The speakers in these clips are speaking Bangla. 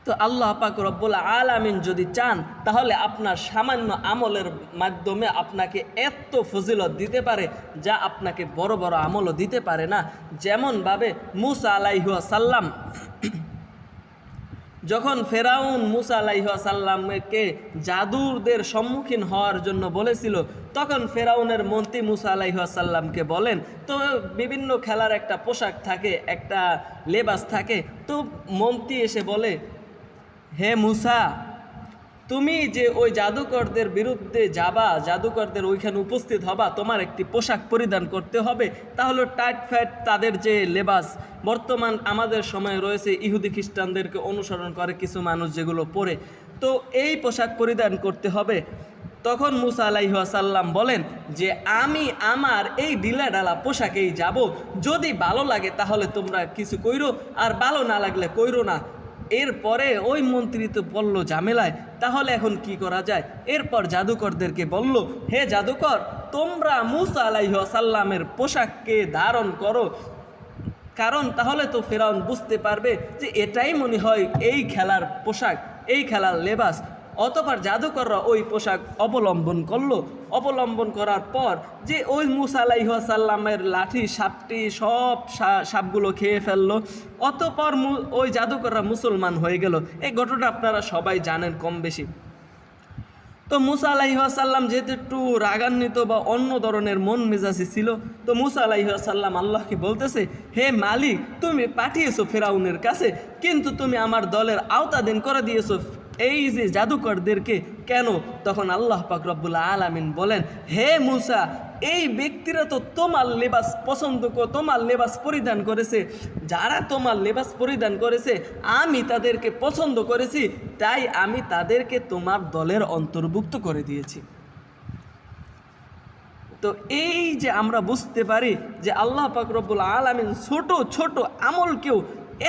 তো আল্লাহ পাক রব্বুল আলামিন যদি চান তাহলে আপনার সামান্য আমলের মাধ্যমে আপনাকে এত ফজিলত দিতে পারে যা আপনাকে বড় বড় আমলও দিতে পারে না। যেমনভাবে মুসা আলাইহিস সালাম যখন ফেরাউন মুসা আলাইহিস সালামকে জাদুরদের সম্মুখীন হওয়ার জন্য বলেছিল, তখন ফেরাউনের মন্ত্রী মুসা আলাইহিস সালামকে বলেন, তো বিভিন্ন খেলার একটা পোশাক থাকে, একটা লেবাস থাকে। তো মন্ত্রী এসে বলে, হে মুসা, তুমি যে ওই জাদুকরদের বিরুদ্ধে যাবা, জাদুকরদের ওইখানে উপস্থিত হবা, তোমার একটি পোশাক পরিধান করতে হবে। তাহলে টাইট ফ্যাট তাদের যে লেবাস বর্তমান আমাদের সময়ে রয়েছে, ইহুদি খ্রিস্টানদেরকে অনুসরণ করে কিছু মানুষ যেগুলো পরে, তো এই পোশাক পরিধান করতে হবে। তখন মুসা আলাইহিস সালাম বলেন যে আমি আমার এই ঢিলাঢালা পোশাকেই যাব, যদি ভালো লাগে তাহলে তোমরা কিছু কইরো, আর ভালো না লাগলে কইরো না। এরপরে ওই মন্ত্রী তো বলল ঝামেলায়, তাহলে এখন কি করা যায়? এরপর জাদুকরদেরকে বলল, হে জাদুকর, তোমরা মুসা আলাইহিস সালামের পোশাককে ধারণ করো, কারণ তাহলে তো ফেরাউন বুঝতে পারবে যে এটাই মনে হয় এই খেলার পোশাক, এই খেলার লেবাস। অতঃপর জাদুকররা ওই পোশাক অবলম্বন করলো। অবলম্বন করার পর যে ওই মুসা আলাইহিস সালামের লাঠি সাপটি সব সাপগুলো খেয়ে ফেললো। অতঃপর ওই জাদুকররা মুসলমান হয়ে গেল। এই ঘটনা আপনারা সবাই জানেন কম বেশি। তো মুসা আলাইহিস সালাম যেহেতু একটু রাগান্বিত বা অন্য ধরনের মন মেজাজি ছিল, তো মুসা আলাইহিস সালাম আল্লাহকে বলতেছে, হে মালিক, তুমি পাঠিয়েছো ফেরাউনের কাছে, কিন্তু তুমি আমার দলের আওতাধীন করে দিয়েছো এই যে জাদুকরদেরকে, কেন? তখন আল্লাহ পাক রব্বুল আলামিন বলেন, হে মুসা, এই ব্যক্তিরা তো তোমার লেবাস পছন্দ তোমার লেবাস পরিধান করেছে, যারা তোমার লেবাস পরিধান করেছে আমি তাদেরকে পছন্দ করেছি, তাই আমি তাদেরকে তোমার দলের অন্তর্ভুক্ত করে দিয়েছি। তো এই যে আমরা বুঝতে পারি যে আল্লাহ পাক রব্বুল আলামিন ছোট ছোট আমলকেও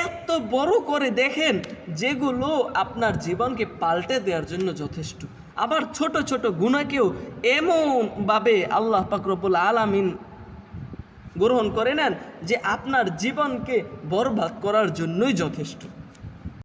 এত বড় করে দেখেন, যেগুলো আপনার জীবনকে পাল্টে দেওয়ার জন্য যথেষ্ট। আবার ছোট ছোট গুনাহকেও এমনভাবে আল্লাহ পাক রব্বুল আলামিন গ্রহণ করে নেন যে আপনার জীবনকে বরবাদ করার জন্যই যথেষ্ট।